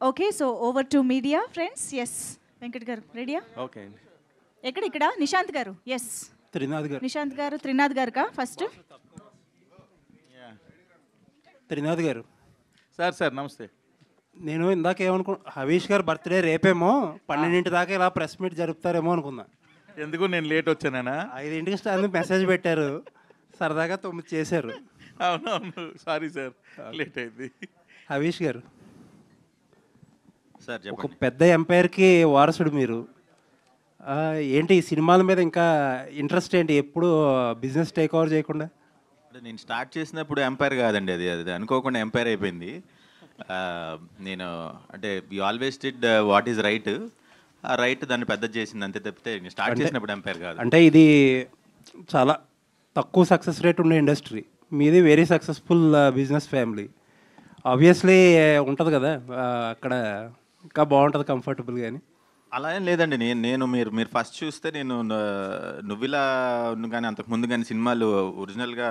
Okay, so over to media friends. S Venkat గారు రెడీయా? Okay అండి. ఇక్కడ నిశాంత్ గారు. ఎస్ త్రినాథ్ గారు. నిశాంత్ గారు, త్రినాథ్ గారు కా ఫస్ట్. త్రినాథ్ గారు సార్ నమస్తే. నేను ఇందాక హవీష్ గారు బర్త్డే రేపేమో 12 దాకా ఇలా ప్రెస్ మీట్ జరుపుతారేమో అనుకున్నా. ఎందుకు నేను లేట్ వచ్చానా? 5 స్టార్ మెసేజ్ పెట్టారు, సరదాగా 9 చేశారు. అవునవును, సారీ సార్, లేట్ అయింది. హవీష్ గారు సార్ ఒక పెద్ద ఎంపైర్కి వారసుడు మీరు. ఏంటి ఈ సినిమాల మీద ఇంకా ఇంట్రెస్ట్ ఏంటి? ఎప్పుడు బిజినెస్ టేక్ ఓవర్ చేయకుండా? నేను స్టార్ట్ చేసినప్పుడు ఎంపైర్ కాదండి, అది అనుకోకుండా ఎంపైర్ అయిపోయింది. నేను అంటే we always did what is right, ఆ రైట్ దాన్ని పెద్ద చేసింది అంతే తప్పితే స్టార్ట్ చేసినప్పుడు ఎంపైర్ కాదు. అంటే ఇది చాలా తక్కువ సక్సెస్ రేట్ ఉండే ఇండస్ట్రీ, మీది very successful business family. Obviously ఉంటుంది కదా అక్కడ, ఇంకా బాగుంటుంది కంఫర్టబుల్. కానీ అలా ఏం లేదండి. మీరు ఫస్ట్ చూస్తే నేను నువ్విలా కానీ అంతకుముందు కానీ సినిమాలు ఒరిజినల్గా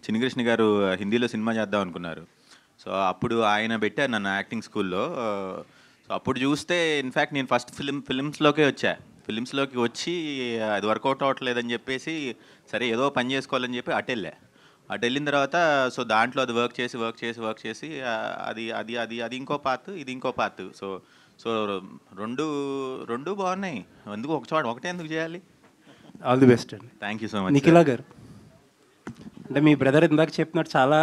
చిన్నకృష్ణ గారు హిందీలో సినిమా చేద్దాం అనుకున్నారు. సో అప్పుడు ఆయన పెట్టారు నన్ను యాక్టింగ్ స్కూల్లో. సో అప్పుడు చూస్తే ఇన్ఫ్యాక్ట్ నేను ఫస్ట్ ఫిలిమ్స్లోకి ఫిలిమ్స్లోకి వచ్చి అది వర్కౌట్ అవ్వట్లేదని చెప్పేసి సరే ఏదో పని చేసుకోవాలని చెప్పి అటు వెళ్ళిన తర్వాత సో దాంట్లో అది వర్క్ చేసి అది అది అది అది ఇంకో పార్ట్, ఇది ఇంకో పార్ట్. సో రెండు బాగున్నాయి. ఎందుకు ఒకటే ఎందుకు చేయాలి? ఆల్ ది బెస్ట్ అండి. Thank you so much. Nikhila గారు, అంటే మీ బ్రదర్ ఇందాక చెప్పినట్టు చాలా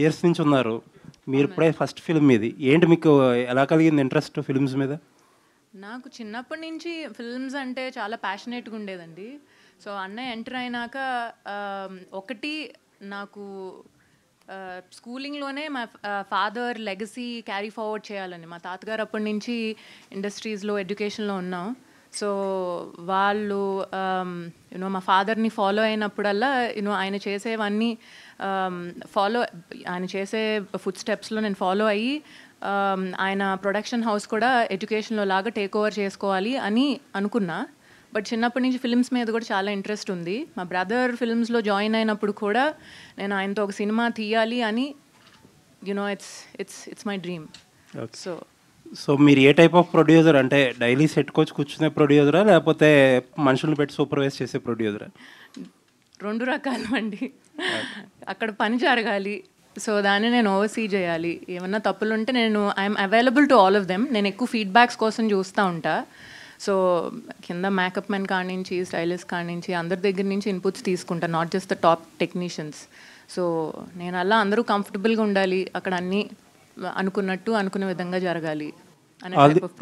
ఇయర్స్ నుంచి ఉన్నారు, మీరు ఇప్పుడే ఫస్ట్ ఫిల్మ్ మీది. ఏంటి మీకు ఎలా కలిగింది ఇంట్రెస్ట్ ఫిల్మ్స్ మీద? నాకు చిన్నప్పటి నుంచి ఫిల్మ్స్ అంటే చాలా ప్యాషనేట్గా ఉండేదండి. సో అన్నయ్య ఎంటర్ అయినాక ఒకటి నాకు స్కూలింగ్లోనే మా ఫాదర్ లెగసీ క్యారీ ఫార్వర్డ్ చేయాలని. మా తాతగారు అప్పటి నుంచి ఇండస్ట్రీస్లో ఎడ్యుకేషన్లో ఉన్నాం. సో వాళ్ళు మా ఫాదర్ని ఫాలో అయినప్పుడల్లా ఆయన చేసేవన్నీ ఆయన చేసే ఫుడ్ స్టెప్స్లో నేను ఫాలో అయ్యి ఆయన ప్రొడక్షన్ హౌస్ కూడా ఎడ్యుకేషన్లో లాగా టేక్ ఓవర్ చేసుకోవాలి అని అనుకున్నా. బట్ చిన్నప్పటి నుంచి ఫిల్మ్స్ మీద కూడా చాలా ఇంట్రెస్ట్ ఉంది. మా బ్రదర్ ఫిల్మ్స్లో జాయిన్ అయినప్పుడు కూడా నేను ఆయనతో ఒక సినిమా తీయాలి అని ఇట్స్ మై డ్రీమ్. సో మీరు ఏ టైప్ ఆఫ్ ప్రొడ్యూసర్? అంటే డైలీ సెట్ కోచ్ కూర్చునే ప్రొడ్యూసరా, లేకపోతే మనుషులను పెట్టి సూపర్వైజ్ చేసే ప్రొడ్యూసరా? 2 రకాలు అండి. అక్కడ పని జరగాలి, సో దాన్ని నేను ఓవర్సీ చేయాలి. ఏమన్నా తప్పులు ఉంటే I'm available to all of them. నేను ఎక్కువ ఫీడ్బ్యాక్స్ కోసం చూస్తూ ఉంటా. సో కింద మేకప్ మెన్ కానించి, స్టైలిస్ట్ కానించి అందరి దగ్గర నుంచి ఇన్పుట్స్ తీసుకుంటాను, not just the top technicians. So నేను అలా అందరూ కంఫర్టబుల్గా ఉండాలి, అక్కడ అన్నీ అనుకునే విధంగా జరగాలి.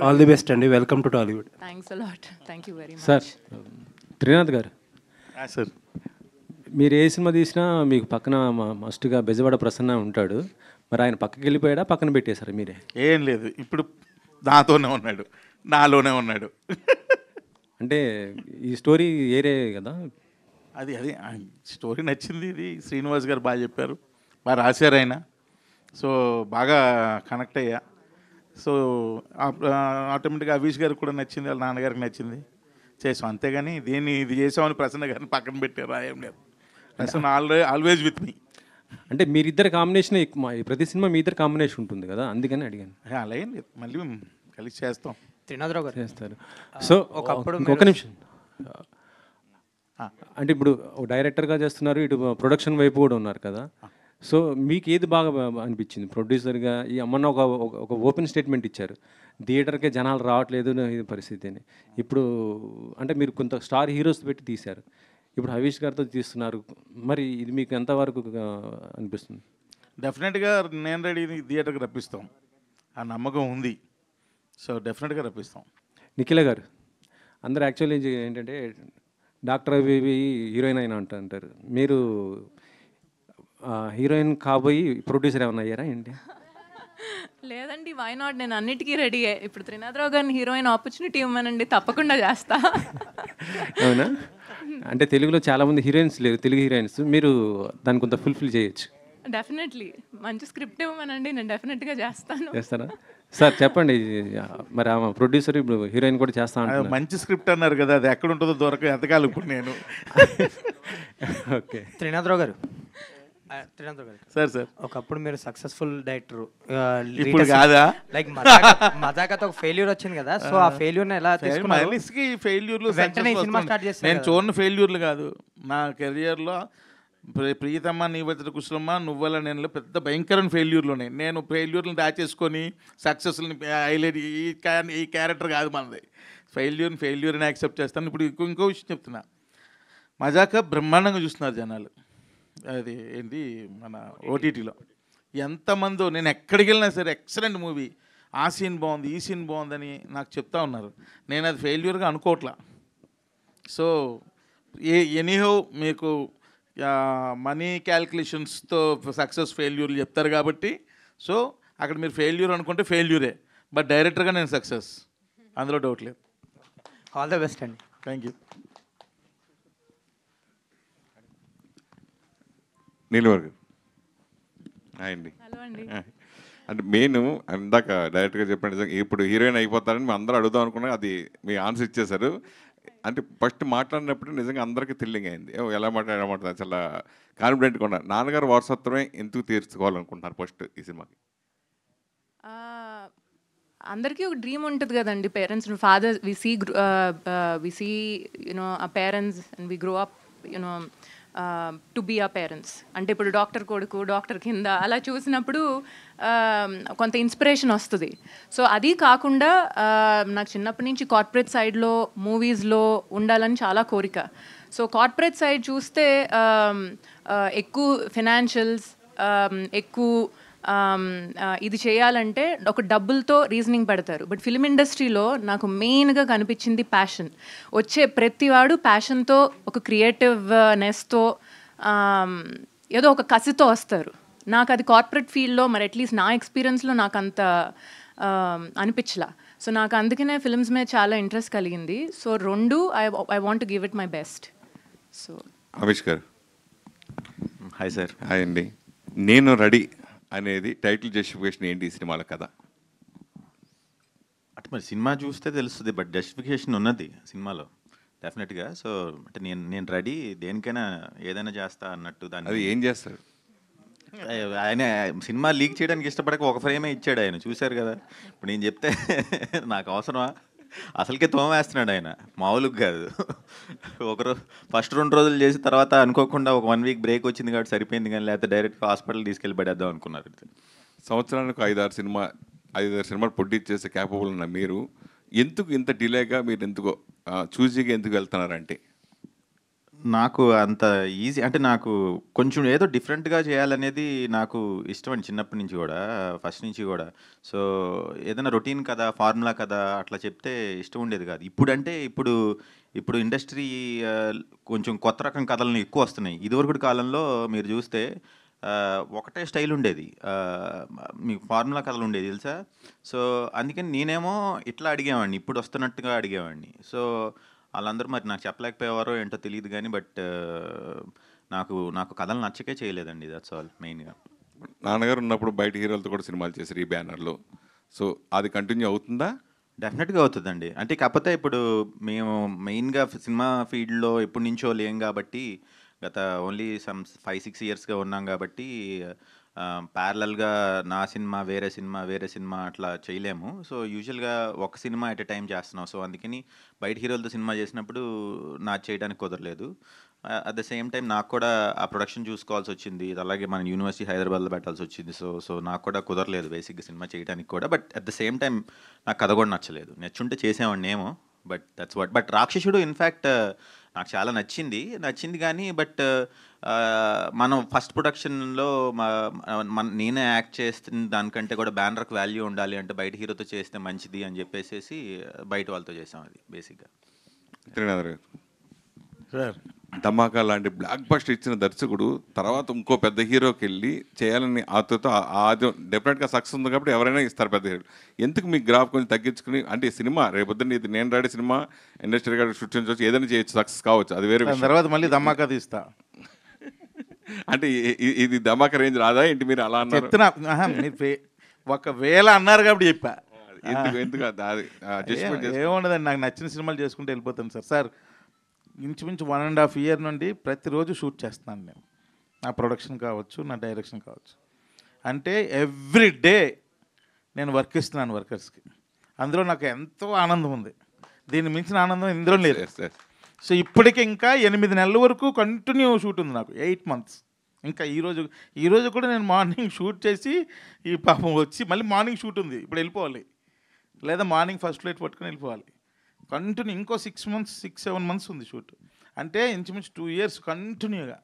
ఆల్ ది బెస్ట్ అండి. Welcome to Tollywood. Thanks a lot. Thank you very much. Sir, Trinath గారు, సార్ మీరు ఏ సినిమా తీసినా మీకు పక్కన మస్ట్గా బెజవాడ ప్రసన్న ఉంటాడు. మరి ఆయన పక్కకి వెళ్ళిపోయాడా, పక్కన పెట్టేశారు మీరే? ఏం లేదు, ఇప్పుడు నాతోనే ఉన్నాడు, నాలోనే ఉన్నాడు. అంటే ఈ స్టోరీ ఏరే కదా, అది స్టోరీ నచ్చింది. ఇది శ్రీనివాస్ గారు బాగా చెప్పారు, బాగా రాశారు ఆయన. సో బాగా కనెక్ట్ అయ్యా. సో ఆటోమేటిక్గా హవీష్ గారికి కూడా నచ్చింది, వాళ్ళ నాన్నగారికి నచ్చింది, చేసాం. అంతేగాని ఇది చేసామని ప్రసన్న గారిని పక్కన పెట్టారు ఏం లేదు. Prasanna always with me. అంటే మీరిద్దరు కాంబినేషన్, ప్రతి సినిమా మీ ఇద్దరు కాంబినేషన్ ఉంటుంది కదా, అందుకని అడిగాను. అలా ఏం లేదు, మళ్ళీ కలిసి చేస్తాం. త్రినాథరావు గారు చేస్తారు. సో ఒక నిమిషం, అంటే ఇప్పుడు డైరెక్టర్గా చేస్తున్నారు, ఇటు ప్రొడక్షన్ వైపు కూడా ఉన్నారు కదా. సో మీకు ఏది బాగా అనిపించింది ప్రొడ్యూసర్గా? ఈ అమ్మన్న ఒక ఓపెన్ స్టేట్మెంట్ ఇచ్చారు, థియేటర్కే జనాలు రావట్లేదు ఇది పరిస్థితి అని. ఇప్పుడు అంటే మీరు కొంత స్టార్ హీరోస్ పెట్టి తీశారు, ఇప్పుడు హవీష్ గారితో తీస్తున్నారు, మరి ఇది మీకు ఎంతవరకు అనిపిస్తుంది? డెఫినెట్గా నేను రెడీ, థియేటర్కి రప్పిస్తాం, ఆ నమ్మకం ఉంది. సో డెఫినెట్గా రప్పిస్తాం. నిఖిల గారు, అందరు యాక్చువల్లీ ఏంటంటే డాక్టర్ అవి హీరోయిన్ అయినా అంటారు, మీరు హీరోయిన్ కాబోయి ప్రొడ్యూసర్ ఏమన్నా అయ్యారా ఏంటి? లేదండి, వై నాట్, నేను అన్నిటికీ రెడీ. ఇప్పుడు త్రినాథరావు గారిని హీరోయిన్ ఆపర్చునిటీ ఇవ్వమనండి, తప్పకుండా చేస్తా. అవునా? అంటే తెలుగులో చాలామంది హీరోయిన్స్ లేరు, తెలుగు హీరోయిన్స్, మీరు దాన్ని కొంత ఫుల్ఫిల్ చేయొచ్చు. డెఫినెట్లీ మంచి స్క్రిప్ట్ ఇవ్వమనండి, నేను డెఫినెట్గా చేస్తారా? సార్ చెప్పండి, మరి ఆమె ప్రొడ్యూసర్ ఇప్పుడు హీరోయిన్ కూడా చేస్తా అంటారు. మంచి స్క్రిప్ట్ అన్నారు కదా, అది ఎక్కడ ఉంటుందో ఎతకాలి ఇప్పుడు నేను. ఓకే. త్రినాథరావు గారు, త్రినాథ్ గారు సార్ ఒకప్పుడు మీరు సక్సెస్ఫుల్ డైరెక్టర్, ఇప్పుడు కాదా? లైక్ మజాకతో ఒక ఫెయిల్యూర్ వచ్చింది కదా, సో ఆ ఫెయిల్యూర్ ఎలా తీసుకున్నారు? ఫెయిల్యూర్లు వెంటనే ఈ సినిమా స్టార్ట్ చేస్తారు నేను కదా. చూడని ఫెయిల్యూర్లు కాదు నా కెరియర్లో. ప్రియతమ్మ నీ వద్దకు కుశలమ్మ నువ్వల నేను పెద్ద భయంకరమైన ఫెయిల్యూర్లు ఉన్నాయి. నేను ఫెయిల్యూర్లను దాచేసుకొని సక్సెస్ని హైలైట్ ఈ క్యారెక్టర్ కాదు మనది. ఫెయిల్యూర్ని యాక్సెప్ట్ చేస్తాను. ఇప్పుడు ఇంకో విషయం చెప్తున్నా, మజాక బ్రహ్మాండంగా చూస్తున్నారు జనాలు. అది ఏంటి మన ఓటీటీలో ఎంతమందో, నేను ఎక్కడికి వెళ్ళినా సరే ఎక్సలెంట్ మూవీ, ఆ సీన్ బాగుంది ఈ సీన్ బాగుందని నాకు చెప్తా ఉన్నారు. నేను అది ఫెయిల్యూర్గా అనుకోవట్లా. సో ఎనీహో మీకు మనీ క్యాల్కులేషన్స్తో సక్సెస్ ఫెయిల్యూర్లు చెప్తారు కాబట్టి, సో అక్కడ మీరు ఫెయిల్యూర్ అనుకుంటే ఫెయిల్యూరే, బట్ డైరెక్టర్గా నేను సక్సెస్, అందులో డౌట్ లేదు. ఆల్ ద బెస్ట్ అండి. Thank you. నీలవర్గ హాయ్ అండి. హలో అండి. అంటే మెయిన్ ఇందాక డైరెక్ట్గా చెప్పిన నిజంగా ఇప్పుడు హీరోయిన్ అయిపోతారని మేము అందరూ అడుగుదాం అనుకున్నాం, అది మీ ఆన్సర్ ఇచ్చేశారు. అంటే ఫస్ట్ మాట్లాడినప్పుడు నిజంగా అందరికీ థ్రిల్లింగ్ అయింది. ఎలా మాట్లాడమంటారు, చాలా కాన్ఫిడెంట్గా ఉన్నారు. నాన్నగారు వారసత్వమే ఎందుకు తీర్చుకోవాలనుకుంటున్నారు ఫస్ట్ ఈ సినిమాకి? అందరికీ ఒక డ్రీమ్ ఉంటుంది కదండి, parents fathers we see you know ah parents and we grow up you know to be ah parents. అంటే ఇప్పుడు డాక్టర్ కొడుకు, డాక్టర్ కింద అలా చూసినప్పుడు కొంత ఇన్స్పిరేషన్ వస్తుంది. సో అది కాకుండా నాకు చిన్నప్పటి నుంచి కార్పొరేట్ సైడ్లో మూవీస్లో ఉండాలని చాలా కోరిక. సో కార్పొరేట్ సైడ్ చూస్తే ఎక్కువ ఫినాన్షియల్స్, ఎక్కువ ఇది చేయాలంటే ఒక డబ్బులతో రీజనింగ్ పెడతారు. బట్ ఫిల్మ్ ఇండస్ట్రీలో నాకు మెయిన్గా కనిపించింది ప్యాషన్. వచ్చే ప్రతివాడు ప్యాషన్తో, ఒక క్రియేటివ్నెస్తో, ఏదో ఒక కసితో వస్తారు. నాకు అది కార్పొరేట్ ఫీల్డ్లో మరి అట్లీస్ట్ నా ఎక్స్పీరియన్స్లో నాకు అంత అనిపించలా. సో నాకు అందుకనే ఫిల్మ్స్ మీద చాలా ఇంట్రెస్ట్ కలిగింది. సో రెండు I want to give it my best. So Amish గారు. Hi sir. హాయ్ అండి. నేను రెడీ అనేది టైటిల్ జస్టిఫికేషన్ ఏంటి ఈ సినిమాల కదా? అంటే మరి సినిమా చూస్తే తెలుస్తుంది, బట్ జస్టిఫికేషన్ ఉన్నది సినిమాలో డెఫినెట్గా. సో అంటే నేను రెడీ, దేనికైనా ఏదైనా చేస్తా అన్నట్టు. దాన్ని అది ఏం చేస్తారు? ఆయన సినిమా లీక్ చేయడానికి ఇష్టపడక ఒక ఫ్రేమే ఇచ్చాడు ఆయన, చూశారు కదా. ఇప్పుడు నేను చెప్తే నాకు అవసరమా? అసలుకే తోమేస్తున్నాడు ఆయన, మామూలుగా కాదు. ఒకరోజు ఫస్ట్ 2 రోజులు చేసి తర్వాత అనుకోకుండా ఒక 1 వీక్ బ్రేక్ వచ్చింది కాబట్టి సరిపోయింది, కానీ లేకపోతే డైరెక్ట్గా హాస్పిటల్ తీసుకెళ్ళి పడేద్దాం అనుకున్నారు. సంవత్సరానికి 5-6 సినిమాలు ప్రొడ్యూస్ చేసే క్యాపబుల్ ఉన్న మీరు ఎందుకు ఇంత డిలేగా, మీరు ఎందుకో చూజీగా ఎందుకు వెళ్తున్నారంటే? నాకు అంత ఈజీ అంటే నాకు కొంచెం ఏదో డిఫరెంట్గా చేయాలనేది నాకు ఇష్టం అండి, చిన్నప్పటి నుంచి కూడా, ఫస్ట్ నుంచి కూడా. సో ఏదైనా రొటీన్ కదా, ఫార్ములా కదా అట్లా చెప్తే ఇష్టం ఉండేది కాదు. ఇప్పుడు ఇండస్ట్రీ కొంచెం కొత్త రకం కథలను ఎక్కువ వస్తున్నాయి. ఇదివరకు కాలంలో మీరు చూస్తే ఒకటే స్టైల్ ఉండేది, మీకు ఫార్ములా కథలు ఉండేది తెలుసా. సో అందుకని నేనేమో ఇట్లా అడిగేవాడిని, ఇప్పుడు వస్తున్నట్టుగా అడిగేవాడిని. సో వాళ్ళందరూ మరి నాకు చెప్పలేకపోయేవారో ఏంటో తెలియదు కానీ, బట్ నాకు కథలు నచ్చకే చేయలేదండి. దట్స్ ఆల్ మెయిన్గా. నాన్నగారు ఉన్నప్పుడు బయట హీరోలతో కూడా సినిమాలు చేశారు ఈ బ్యానర్లో. సో అది కంటిన్యూ అవుతుందా? డెఫినెట్గా అవుతుందండి. అంటే కాకపోతే ఇప్పుడు మేము మెయిన్గా సినిమా ఫీల్డ్లో ఎప్పటి నుంచో లేం కాబట్టి, గత ఓన్లీ 5-6 ఇయర్స్గా ఉన్నాం కాబట్టి ప్యారలల్గా నా సినిమా వేరే సినిమా అట్లా చేయలేము. సో యూజువల్గా ఒక సినిమా ఎట్ ఎ టైం చేస్తున్నాం. సో అందుకని బయట హీరోలతో సినిమా చేసినప్పుడు నాకు చేయడానికి కుదరలేదు. అట్ ద సేమ్ టైం నాకు కూడా ఆ ప్రొడక్షన్ చూసుకోవాల్సి వచ్చింది, అలాగే మన యూనివర్సిటీ హైదరాబాద్లో పెట్టాల్సి వచ్చింది. సో నాకు కూడా కుదరలేదు బేసిక్గా సినిమా చేయడానికి కూడా. But at the same time నాకు కథ కూడా నచ్చుంటే చేసేవాడిని ఏమో. But that's what. బట్ రాక్షసుడు ఇన్ఫ్యాక్ట్ నాకు చాలా నచ్చింది కానీ, బట్ మనం ఫస్ట్ ప్రొడక్షన్లో నేనే యాక్ట్ చేస్తున్న దానికంటే కూడా బ్యానర్కి వాల్యూ ఉండాలి అంటే బయట హీరోతో చేస్తే మంచిది అని చెప్పేసి బయట వాళ్ళతో చేసాం అది బేసిక్గా. సార్ ధమాకా లాంటి బ్లాక్ బస్టర్ ఇచ్చిన దర్శకుడు తర్వాత ఇంకో పెద్ద హీరోకి వెళ్ళి చేయాలని ఆతృత, అది డెఫినెట్గా సక్సెస్ ఉంది కాబట్టి ఎవరైనా ఇస్తారు పెద్ద హీరో. ఎందుకు మీ గ్రాఫ్ కొంచెం తగ్గించుకుని, అంటే సినిమా రేపొద్దున ఇది నేను రెడీ సినిమా ఇండస్ట్రీ గారు సృష్టించవచ్చు, ఏదైనా చేయొచ్చు, సక్సెస్ కావచ్చు, అది వేరే విషయం. తర్వాత మళ్ళీ ధమాకా తీస్తా అంటే ఇది ధమాకా రేంజ్ రాదా ఏంటి? మీరు అలా అన్నారు. చెప్తున్నా, మీరు ఒకవేళ అన్నారు కాబట్టి చెప్పా. ఎందుకు ఏముండదండి, నాకు నచ్చిన సినిమాలు చేసుకుంటూ వెళ్ళిపోతాను సార్. ఇంచుమించు 1.5 year నుండి ప్రతిరోజు షూట్ చేస్తున్నాను నేను. నా ప్రొడక్షన్ కావచ్చు, నా డైరెక్షన్ కావచ్చు. అంటే ఎవ్రీ డే నేను వర్క్ ఇస్తున్నాను వర్కర్స్కి. అందులో నాకు ఎంతో ఆనందం ఉంది. దీన్ని మించిన ఆనందం ఇందులో లేదు. సో ఇప్పటికి ఇంకా 8 నెలల వరకు కంటిన్యూ షూట్ ఉంది నాకు, 8 months. ఇంకా ఈరోజు కూడా నేను మార్నింగ్ షూట్ చేసి ఈ పాపం వచ్చి మళ్ళీ మార్నింగ్ షూట్ ఉంది, ఇప్పుడు వెళ్ళిపోవాలి, లేదా మార్నింగ్ ఫస్ట్ ఫ్లైట్ పట్టుకుని వెళ్ళిపోవాలి. కంటిన్యూ ఇంకో 6-7 months ఉంది షూట్. అంటే ఇంచుమించు 2 years కంటిన్యూగా.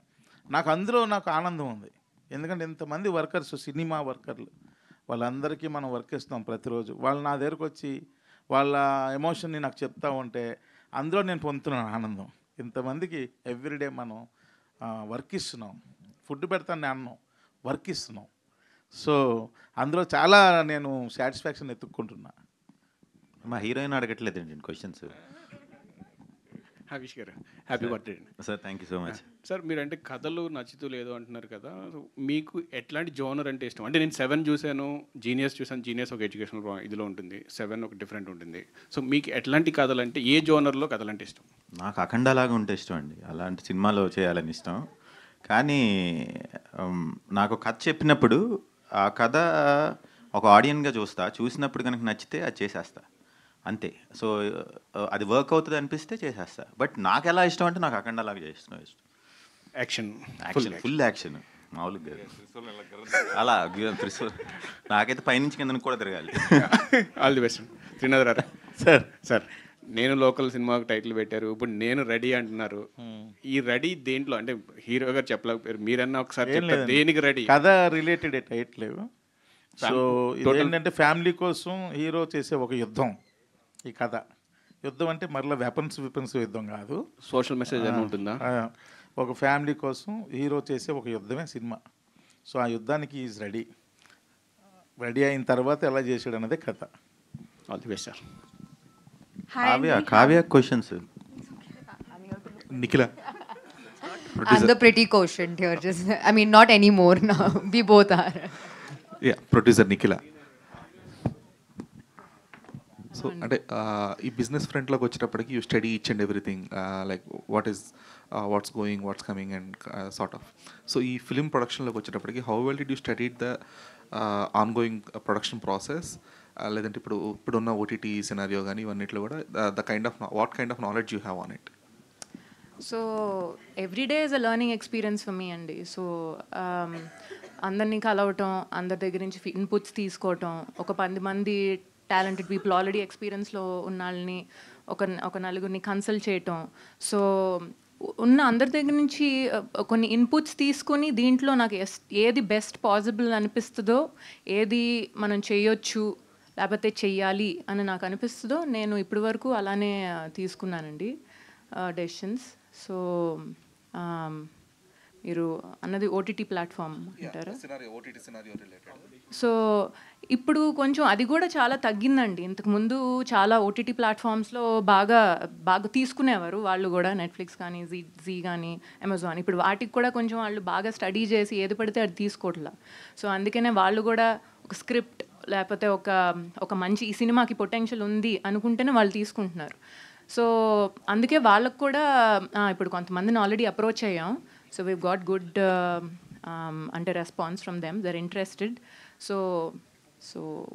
అందులో నాకు ఆనందం ఉంది. ఎందుకంటే ఇంతమంది వర్కర్స్, సినిమా వర్కర్లు, వాళ్ళందరికీ మనం వర్క్ ఇస్తాం ప్రతిరోజు. వాళ్ళు నా దగ్గరకు వచ్చి వాళ్ళ ఎమోషన్ని నాకు చెప్తా ఉంటే అందులో నేను పొందుతున్నాను ఆనందం. ఇంతమందికి ఎవ్రీడే మనం వర్క్ ఇస్తున్నాం. ఫుడ్ పెడతాను అన్నాం, వర్క్ ఇస్తున్నాం. సో అందులో చాలా నేను సాటిస్ఫాక్షన్ ఎత్తుక్కుంటున్నా. మా హీరోయిన్ అడగట్లేదండి క్వశ్చన్స్. హరీష్ గారు happy birthday sir. Thank you so much sir. మీరంటే కథలు నచ్చుతూ లేదు అంటున్నారు కదా, మీకు ఎట్లాంటి జోనర్ అంటే ఇష్టం? అంటే నేను 7 చూశాను, జీనియస్ చూశాను. జీనియస్ ఒక ఎడ్యుకేషనల్ ఇదిలో ఉంటుంది, 7 ఒక డిఫరెంట్ ఉంటుంది. సో మీకు ఎట్లాంటి కథలు అంటే, ఏ జోనర్లో కథలు అంటే ఇష్టం? నాకు అఖండలాగా ఉంటే ఇష్టం అండి, అలాంటి సినిమాలో చేయాలని ఇష్టం. కానీ నాకు కథ చెప్పినప్పుడు ఆ కథ ఒక ఆడియన్గా చూసినప్పుడు కనుక నచ్చితే అది చేసేస్తా అంతే. సో అది వర్క్ అవుతుంది అనిపిస్తే చేసేస్తా. బట్ నాకు ఎలా ఇష్టం అంటే నాకు అఖండలాగా చేసిన ఇష్టం. యాక్షన్, ఫుల్ యాక్షన్, మామూలుగా అలా త్రిశూల్. నాకైతే పైనుంచి కింద కూడా తిరగాలి. All the best. Trinath sir, నేను లోకల్ సినిమాకి టైటిల్ పెట్టారు, ఇప్పుడు నేను రెడీ అంటున్నారు. ఈ రెడీ దేంట్లో అంటే హీరో గారు చెప్పలేకపోయారు, మీరన్నా ఒకసారి చెప్తారు దేనికి రెడీ? కథ రిలేటెడ్ టైటిల్. సో ఏంటంటే ఫ్యామిలీ కోసం హీరో చేసే ఒక యుద్ధం. ఈ కథ యుద్ధం అంటే మరలా వెపన్స్ యుద్ధం కాదు, సోషల్ మెసేజ్ అని ఉంటుందా? ఒక ఫ్యామిలీ కోసం హీరో చేసే ఒక యుద్ధమే సినిమా. సో ఆ యుద్ధానికి ఈజ్ రెడీ అయిన తర్వాత ఎలా చేసాడు అన్నదే కథ. All the best sir. Kavya questions. Nikhila. I'm the pretty quotient here. I mean, not anymore now. We both are. Yeah, producer Nikhila. So అంటే ఈ బిజినెస్ ఫ్రంట్లోకి వచ్చేటప్పటికి you study each and everything, like what's going, what's coming and sort of. So ఈ film ప్రొడక్షన్లోకి వచ్చేటప్పటికి how well did you study the ongoing production process? లేదంటే ఇప్పుడున్న OTT scenario కానీ ఇవన్నిట్లో కూడా what kind of knowledge you have on it? So every day is a learning experience for me అండి. సో అందరినీ కలవటం, అందరి దగ్గర నుంచి ఇన్పుట్స్ తీసుకోవటం, ఒక 10 మంది టాలెంటెడ్ పీపుల్ ఆల్రెడీ ఎక్స్పీరియన్స్లో ఉన్న వాళ్ళని ఒక నలుగురిని కన్సల్ట్ చేయటం. సో ఉన్న అందరి దగ్గర నుంచి కొన్ని ఇన్పుట్స్ తీసుకొని దీంట్లో నాకు ఏది బెస్ట్ పాసిబుల్ అనిపిస్తుందో, ఏది మనం చేయొచ్చు లేకపోతే చెయ్యాలి అని నాకు అనిపిస్తుందో నేను ఇప్పటి వరకు అలానే తీసుకున్నానండి డెసిషన్స్. సో మీరు అన్నది ఓటీటీ ప్లాట్ఫామ్ అంటారా? సో ఇప్పుడు కొంచెం అది కూడా చాలా తగ్గిందండి. ఇంతకుముందు చాలా ఓటీటీ ప్లాట్ఫామ్స్లో బాగా తీసుకునేవారు వాళ్ళు కూడా, నెట్ఫ్లిక్స్ కానీ జీ కానీ అమెజాన్. ఇప్పుడు వాటికి కూడా కొంచెం వాళ్ళు బాగా స్టడీ చేసి ఏది పడితే అది తీసుకోవట్లా. సో అందుకనే వాళ్ళు కూడా ఒక స్క్రిప్ట్ లేకపోతే ఒక మంచి ఈ సినిమాకి పొటెన్షియల్ ఉంది అనుకుంటేనే వాళ్ళు తీసుకుంటున్నారు. సో అందుకే వాళ్ళకు కూడా ఇప్పుడు కొంతమందిని ఆల్రెడీ అప్రోచ్ అయ్యాం. సో వీ గాట్ గుడ్ అంటే response from them, they're interested. So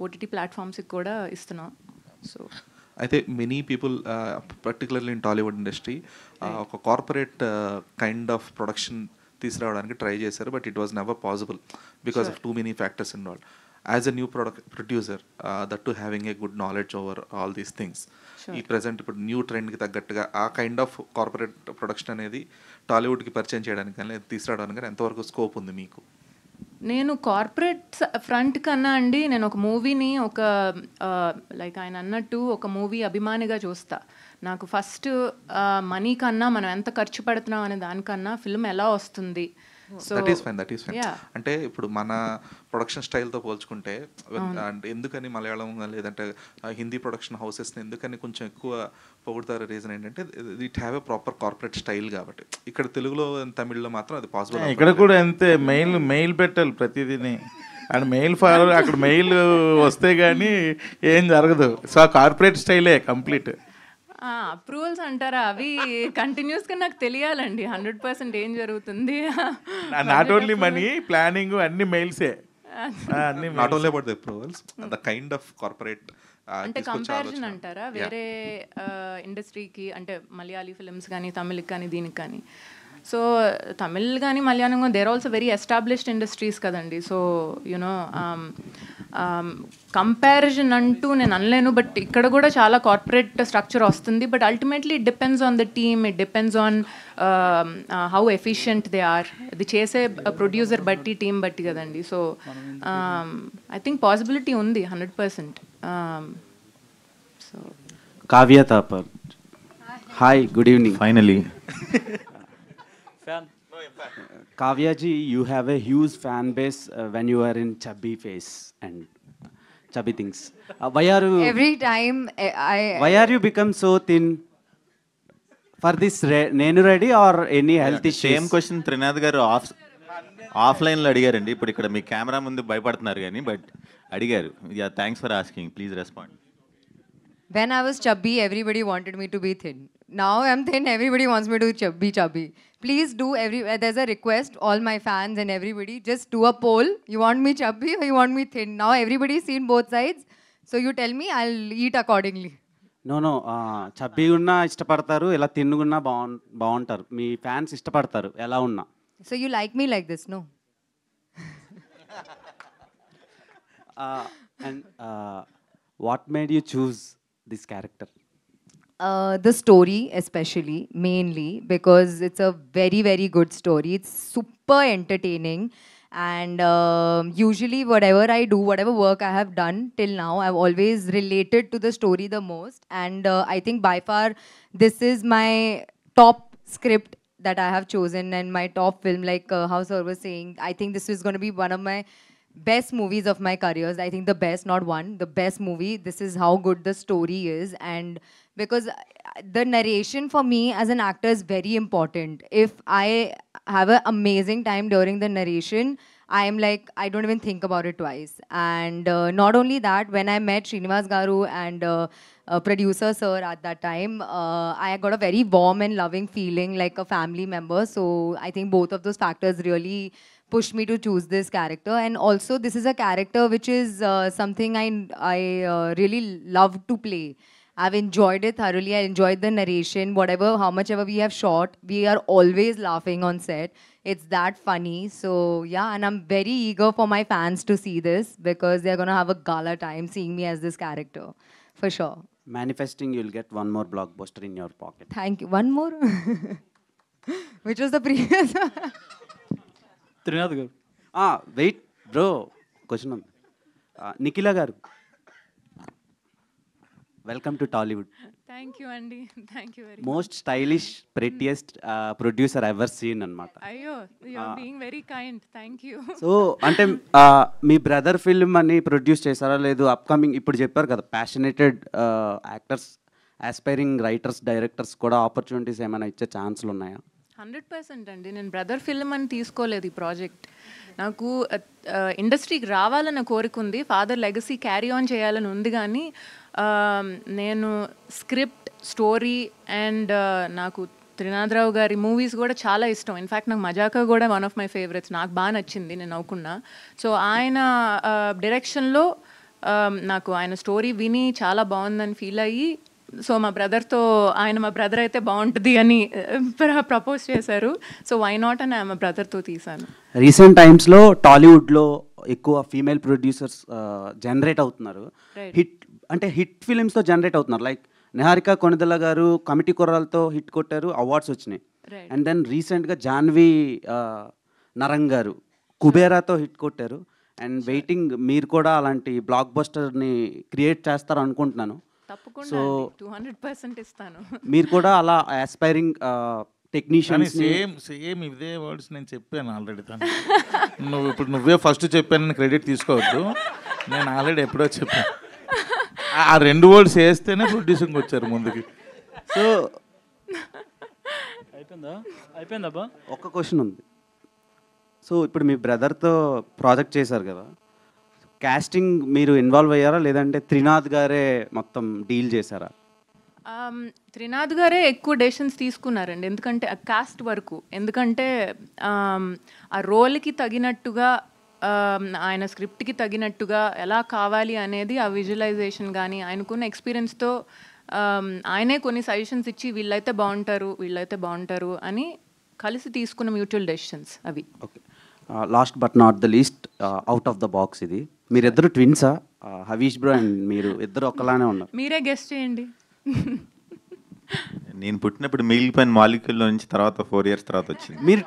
OTT ప్లాట్ఫామ్స్కి కూడా ఇస్తున్నాం. సో అయితే many people particularly in Tollywood industry ఒక కార్పొరేట్ కైండ్ ఆఫ్ ప్రొడక్షన్ తీసుకురావడానికి ట్రై చేశారు, but it was never possible because of too many factors involved. As a new producer, that too having a good knowledge over all these things. ఈ present ఇప్పుడు new ట్రెండ్కి తగ్గట్టుగా ఆ kind of corporate production అనేది టాలీవుడ్కి పరిచయం చేయడానికి కానీ తీసుకురావడానికి కానీ ఎంతవరకు స్కోప్ ఉంది మీకు? నేను కార్పొరేట్ ఫ్రంట్ కన్నా అండి, నేను ఒక మూవీని లైక్ ఆయన అన్నట్టు ఒక మూవీ అభిమానిగా చూస్తా. నాకు ఫస్ట్ మనీ కన్నా మనం ఎంత ఖర్చు పెడుతున్నాం అనే దానికన్నా ఫిల్మ్ ఎలా వస్తుంది. That is fine. అంటే ఇప్పుడు మన ప్రొడక్షన్ స్టైల్తో పోల్చుకుంటే ఎందుకని మలయాళం లేదంటే హిందీ ప్రొడక్షన్ హౌసెస్ని ఎందుకని కొంచెం ఎక్కువ పొగుడుతారు? రీజన్ ఏంటంటే it have a proper corporate style కాబట్టి. ఇక్కడ తెలుగులో తమిళ్లో మాత్రం అది పాసిబుల్. ఇక్కడ కూడా అంతే, మెయిల్ పెట్టాలి ప్రతిదీని. అండ్ మెయిల్ ఫార్వర్డ్ అక్కడ మెయిల్ వస్తే కానీ ఏం జరగదు. సో ఆ కార్పొరేట్ స్టైలే కంప్లీట్. అప్రూవల్స్ అంటారా, అవి కంటిన్యూస్గా నాకు తెలియాలండి 100% ఏం జరుగుతుంది. నాట్ ఓన్లీ మనీ, ప్లానింగ్ అన్ని మెయిల్సే. Not only about the approvals, the kind of corporate అంటే కంపారిజన్ అంటారా వేరే ఇండస్ట్రీకి, అంటే మలయాళీ ఫిల్మ్స్ కానీ తమిళ్కి కానీ దీనికి కానీ. సో తమిళ్ కానీ మలయాళం కానీ there also very established industries కదండి. సో యునో కంపారిజన్ అంటూ నేను అనలేను, బట్ ఇక్కడ కూడా చాలా కార్పొరేట్ స్ట్రక్చర్ వస్తుంది. But ultimately it depends on the team, it depends on how efficient they are. ఇది చేసే ప్రొడ్యూసర్ బట్టి, టీం బట్టి కదండి. సో ఐ థింక్ పాసిబిలిటీ ఉంది 100%. So Kavya Thapar. Hi, good evening. Finally. Kavya ji, you have a huge fan base when you are in chubby face and chubby things. Why are you? Every time Why are you become so thin? For this Nenu Reddy or any health issues? Same question Trinath గారు ఆఫ్లైన్లో అడిగారండి. ఇప్పుడు ఇక్కడ మీ camera ముందు భయపడుతున్నారు కానీ but అడిగారు. Yeah, thanks for asking, please respond. when I was chubby, everybody wanted me to be thin. Now I'm thin, everybody wants me to be chubby. Please do there's a request, all my fans and everybody, just do a poll. You want me chubby or you want me thin? Now everybody's seen both sides. So you tell me, I'll eat accordingly. No, chubby unna ఇష్టపడతారు, ఇలా తిన్నుగున్నా బాగుంటారు. మీ fans ఇష్టపడతారు ఎలా ఉన్నా. So you like me like this, no? And what made you choose this character? The story, especially, mainly, because it's a very, very good story. It's super entertaining. And usually, whatever I do, whatever work I have done till now, I've always related to the story the most. And I think by far, this is my top script that I have chosen and my top film. Like how sir was saying, I think this is going to be one of my best movies of my careers. I think the best, not one, the best movie. This is how good the story is. And because the narration for me as an actor is very important. If I have an amazing time during the narration, I am like, I don't even think about it twice. And not only that, when I met Srinivas Garu and producer sir at that time, I got a very warm and loving feeling like a family member. So I think both of those factors really pushed me to choose this character. And also this is a character which is something I really love to play. I've enjoyed it thoroughly. I enjoyed the narration, how much ever we have shot, we are always laughing on set. It's that funny. So yeah, and I'm very eager for my fans to see this because they're going to have a gala time seeing me as this character, for sure. Manifesting, you'll get one more blockbuster in your pocket. Thank you. One more? Which was the previous one? Trinath గారు wait bro, question ఉంది. నిఖిల గారు, welcome to Tollywood. Thank you అండి, thank you very most stylish prettiest producer ever seen అనమాట. అయ్యో, you are being very kind, thank you. So అంటే మీ brother film అని produce చేశారా లేదు? అప్కమింగ్ ఇప్పుడు చెప్పారు కదా passionated actors, aspiring writers, directors కూడా ఆపర్చునిటీస్ ఏమైనా ఇచ్చే ఛాన్స్లు ఉన్నాయా? 100% అండి. నేను బ్రదర్ ఫిల్మ్ అని తీసుకోలేదు ఈ ప్రాజెక్ట్. నాకు ఇండస్ట్రీకి రావాలన్న కోరిక ఉంది, ఫాదర్ లెగసీ క్యారీ ఆన్ చేయాలని ఉంది. కానీ నేను స్క్రిప్ట్, స్టోరీ అండ్ నాకు త్రినాథరావు గారి మూవీస్ కూడా చాలా ఇష్టం. ఇన్ఫ్యాక్ట్ నాకు మజాకా కూడా వన్ ఆఫ్ మై ఫేవరెట్స్, నాకు బాగా నచ్చింది, నేను నవ్వుకున్నా. సో ఆయన డైరెక్షన్లో నాకు ఆయన స్టోరీ విని చాలా బాగుందని ఫీల్ అయ్యి, సో మా బ్రదర్తో, ఆయన మా బ్రదర్ అయితే బాగుంటుంది అని ప్రపోజ్ చేశారు. సో వై నాట్ అని మా బ్రదర్తో తీశాను. రీసెంట్ టైమ్స్లో టాలీవుడ్లో ఎక్కువ ఫీమేల్ ప్రొడ్యూసర్స్ జనరేట్ అవుతున్నారు. హిట్ ఫిలిమ్స్తో జనరేట్ అవుతున్నారు. లైక్ నిహారిక కొనిదెల గారు కమిటీ కుర్రాలతో హిట్ కొట్టారు, అవార్డ్స్ వచ్చినాయి. అండ్ దెన్ రీసెంట్గా జాన్వి నరంగ్ గారు కుబేరాతో హిట్ కొట్టారు. అండ్ వెయిటింగ్, మీరు కూడా అలాంటి బ్లాక్ బస్టర్ని క్రియేట్ చేస్తారు అనుకుంటున్నాను. తప్పకుండా 200% ఇస్తాను. మీరు కూడా అలా ఆస్పైరింగ్ టెక్నీషియన్స్. సేమ్ ఇదే వర్డ్స్ నేను చెప్పాను ఆల్రెడీ. నువ్వే ఫస్ట్ చెప్పానని క్రెడిట్ తీసుకోవద్దు, నేను ఆల్రెడీ ఎప్పుడో చెప్పాను. ఆ 2 వర్డ్స్ వేస్తేనే ప్రొడ్యూసింగ్ వచ్చారు ముందుకి. సో అయిపోయిందా? ఒక్క క్వశ్చన్ ఉంది. సో ఇప్పుడు మీ బ్రదర్తో ప్రాజెక్ట్ చేశారు కదా, కాస్టింగ్ మీరు ఇన్వాల్వ్ అయ్యారా లేదంటే త్రినాథ్ గారే మొత్తం డీల్ చేశారా? త్రినాథ్ గారే ఎక్కువ డెసిషన్స్ తీసుకున్నారండి, ఎందుకంటే ఆ కాస్ట్ వరకు, ఎందుకంటే ఆ రోల్కి తగినట్టుగా ఆయన స్క్రిప్ట్కి తగినట్టుగా ఎలా కావాలి అనేది ఆ విజువలైజేషన్ కానీ ఆయనకున్న ఎక్స్పీరియన్స్తో ఆయనే కొన్ని సజెషన్స్ ఇచ్చి వీళ్ళైతే బాగుంటారు అని కలిసి తీసుకున్న మ్యూచువల్ డెసిషన్స్ అవి. Okay, last but not the least, out of the box ఇది, మీరిద్దరు ట్విన్సా? హవీష్ బ్రో అండ్ మీరు ఇద్దరు ఒక్కలానే ఉన్నారు. మీరే గెస్ట్ చేయండి. నేను పుట్టినప్పుడు మిగిలిపోయిన మాలిక్యూల్లో నుంచి తర్వాత 4 years తర్వాత వచ్చింది. మీరు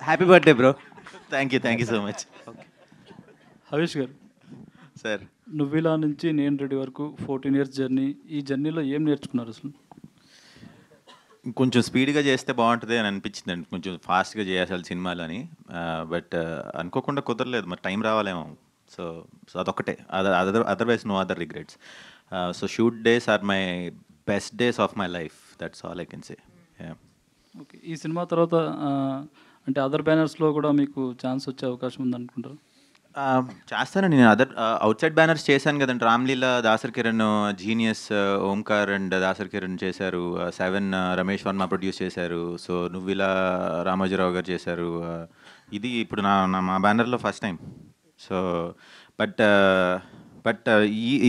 happy birthday bro. Thank you so much. Harish గారు సార్, నువ్విలా నుంచి నేను రెడీ వరకు 14 years జర్నీ, ఈ జర్నీలో ఏం నేర్చుకున్నారు అసలు? కొంచెం స్పీడ్గా చేస్తే బాగుంటుంది అని అనిపించింది అండి, కొంచెం ఫాస్ట్గా చేయాలి సినిమాలు అని. బట్ అనుకోకుండా కుదరలేదు, మరి టైం రావాలేమో. సో అదొక్కటే, otherwise no other regrets. So shoot days are my best days of my life, that's all I can say. Okay, ఈ సినిమా తర్వాత అంటే అదర్ బ్యానర్స్లో కూడా మీకు ఛాన్స్ వచ్చే అవకాశం ఉందనుకుంటారు? చేస్తానండి, నేను అవుట్ సైడ్ బ్యానర్స్ చేశాను కదండి. రామ్లీలా దాసర్ కిరణ్, జీనియస్ ఓంకార్ అండ్ దాసర్ కిరణ్ చేశారు. 7 రమేష్ వర్మ ప్రొడ్యూస్ చేశారు. సో నువ్విలా రామోజీరావు గారు చేశారు. ఇది ఇప్పుడు మా బ్యానర్లో ఫస్ట్ టైం. సో బట్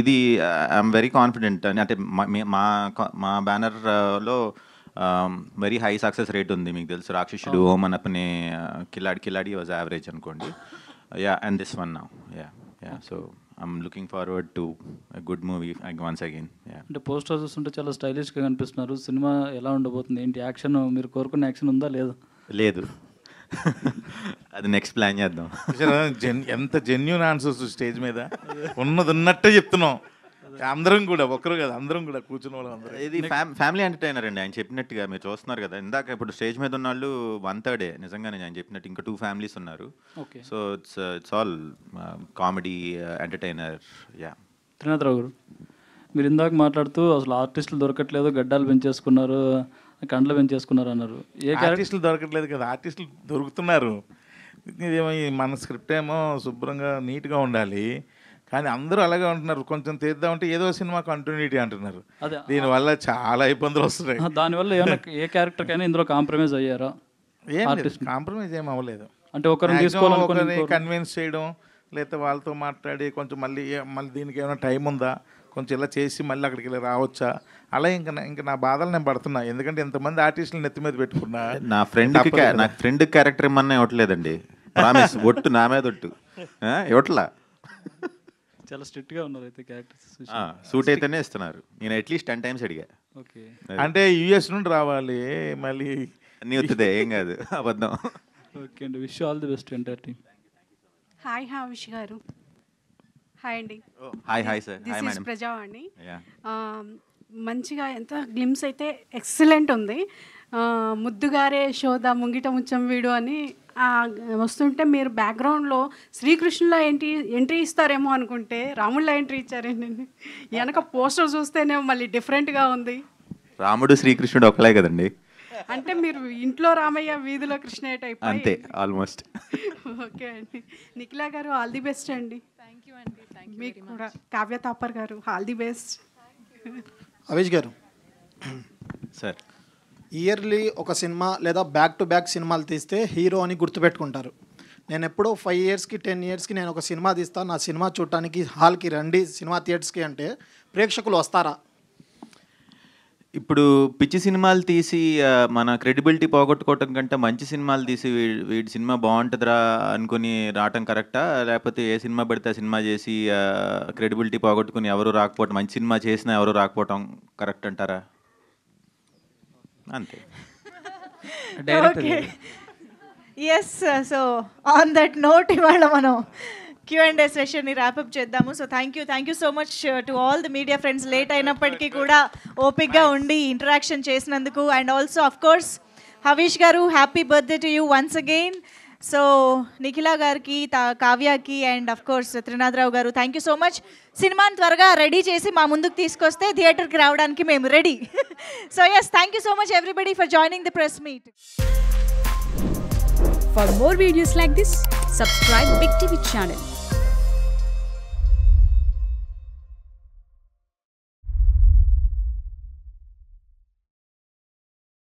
ఇది ఐఎమ్ వెరీ కాన్ఫిడెంట్. అంటే మా బ్యానర్లో వెరీ హై సక్సెస్ రేట్ ఉంది. మీకు తెలుసు, రాక్షసుడు, ఓం అనపనే, కిలాడి వాజ్ యావరేజ్ అనుకోండి. And this one now, so I'm looking forward to a good movie once again. అంటే పోస్టర్ చూస్తుంటే చాలా స్టైలిష్గా కనిపిస్తున్నారు. సినిమా ఎలా ఉండబోతుంది, ఏంటి యాక్షన్, మీరు కోరుకున్న యాక్షన్ ఉందా లేదా? లేదు, అది నెక్స్ట్ ప్లాన్ చేద్దాం. ఎంత జెన్యూన్ ఆన్సర్స్ స్టేజ్ మీద ఉన్నట్టే చెప్తున్నాం. అందరం కూడా, ఒక్కరు కదా, అందరం కూడా కూర్చున్న వాళ్ళు అందరూ. ఇది ఫ్యామిలీ ఎంటర్టైనర్ అండి, ఆయన చెప్పినట్టుగా. మీరు చూస్తున్నారు కదా ఇందాక, ఇప్పుడు స్టేజ్ మీద ఉన్న వాళ్ళు 1/3 నిజంగానే ఆయన చెప్పినట్టు. ఇంకా 2 families ఉన్నారు. So it's all comedy entertainer. Trinatha Rao గారు, మీరు ఇందాక మాట్లాడుతూ అసలు ఆర్టిస్టులు దొరకట్లేదు, గడ్డాలు పెంచేసుకున్నారు, కండ్లు పెంచేసుకున్నారు అన్నారు. ఆర్టిస్టులు దొరకట్లేదు కదా, ఆర్టిస్టులు దొరుకుతున్నారు. ఇదేమో మన స్క్రిప్ట్ ఏమో శుభ్రంగా నీట్గా ఉండాలి, కానీ అందరూ అలాగే ఉంటున్నారు. కొంచెం తీద్దామంటే ఏదో సినిమా కంటిన్యూటీ అంటున్నారు. దీనివల్ల చాలా ఇబ్బందులు వస్తున్నాయి. దానివల్ల ఏమైనా ఏ క్యారెక్టర్కైనా ఇందులో కాంప్రమైజ్ అయ్యారా? కాంప్రమైజ్ ఏం అవ్వలేదు. అంటే ఒకరిని కన్విన్స్ చేయడం, లేకపోతే వాళ్ళతో మాట్లాడి కొంచెం మళ్ళీ దీనికి ఏమైనా టైం ఉందా, కొంచెం ఇలా చేసి మళ్ళీ అక్కడికి వెళ్ళి రావచ్చా, అలా ఇంకా నా బాధలు నేను పడుతున్నా. ఎందుకంటే ఇంతమంది ఆర్టిస్టులు నెత్తి మీద పెట్టుకున్నా. నా ఫ్రెండ్ క్యారెక్టర్ ఏమన్నా ఇవ్వట్లేదండి, ప్రామిస్. ఒట్టు నా మీద ఒట్టు ఇవ్వట్లా. చాలా స్ట్రిక్ట్గా ఉన్నారు అయితే క్యారెక్టర్స్. సూట్ అయితేనే ఇస్తున్నారు. నేను అట్లీస్ట్ 10 times అడిగా. ఓకే, అంటే యుఎస్ నుండి రావాలి, మళ్ళీ అన్నీ అవుతుంది, ఏం కాదు, అబద్ధం. ఓకే అండి, wish all the best entire team. Hi Havish గారు. హాయ్ అండి. Hi sir. This is Prajavani. మంచిగా ఎంత గ్లిమ్స్ అయితే ఎక్సలెంట్ ఉంది. ముద్దుగారే యశోద ముంగిట ముచ్చం వీడు అని వస్తుంటే మీరు బ్యాక్గ్రౌండ్లో శ్రీకృష్ణులా ఎంట్రీ ఇస్తారేమో అనుకుంటే రాముడిలా ఎంట్రీ ఇచ్చారండి. వెనక పోస్టర్ చూస్తేనేమో మళ్ళీ డిఫరెంట్గా ఉంది. రాముడు శ్రీకృష్ణుడు ఒకలే కదండి. అంటే మీరు ఇంట్లో రామయ్య, వీధిలో కృష్ణయ్య టైప్. అంతే ఆల్మోస్ట్. ఓకే అండి. నిఖిలా గారు ఆల్ ది బెస్ట్ అండి. థ్యాంక్ యూ అండి. మీకు కూడా. కావ్య తాపర్ గారు ఆల్ ది బెస్ట్. అవేష్ గారు, సార్, ఇయర్లీ ఒక సినిమా లేదా బ్యాక్ టు బ్యాక్ సినిమాలు తీస్తే హీరో అని గుర్తుపెట్టుకుంటారు. నేను ఎప్పుడో 5 yearsకి 10 yearsకి నేను ఒక సినిమా తీస్తాను, నా సినిమా చూడటానికి హాల్కి రండి, సినిమా థియేటర్స్కి అంటే ప్రేక్షకులు వస్తారా? ఇప్పుడు పిచ్చి సినిమాలు తీసి మన క్రెడిబిలిటీ పోగొట్టుకోవటం కంటే మంచి సినిమాలు తీసి వీడి సినిమా బాగుంటుందిరా అనుకుని రావటం కరెక్టా, లేకపోతే ఏ సినిమా పడితే ఆ సినిమా చేసి క్రెడిబిలిటీ పోగొట్టుకుని ఎవరు రాకపోవటం, మంచి సినిమా చేసినా ఎవరు రాకపోవటం కరెక్ట్ అంటారా? అంతే. Yes, so on that note ఇవాళ మనం Q&A సెషన్ని ర్యాపప్ చేద్దాము. So thank you so much to all the media friends. Late అయినప్పటికీ కూడా ఓపిక్గా ఉండి ఇంటరాక్షన్ చేసినందుకు. And also of course Havish గారు, happy birthday to you once again. So Nikhila గారికి, కావ్యకి అండ్ అఫ్ కోర్స్ త్రినాథరావు గారు, థ్యాంక్ యూ సో మచ్. సినిమాని త్వరగా రెడీ చేసి మా ముందుకు తీసుకొస్తే థియేటర్కి రావడానికి మేము ready. So yes, thank you so much everybody for joining the press meet. For more videos like this, subscribe Big TV channel.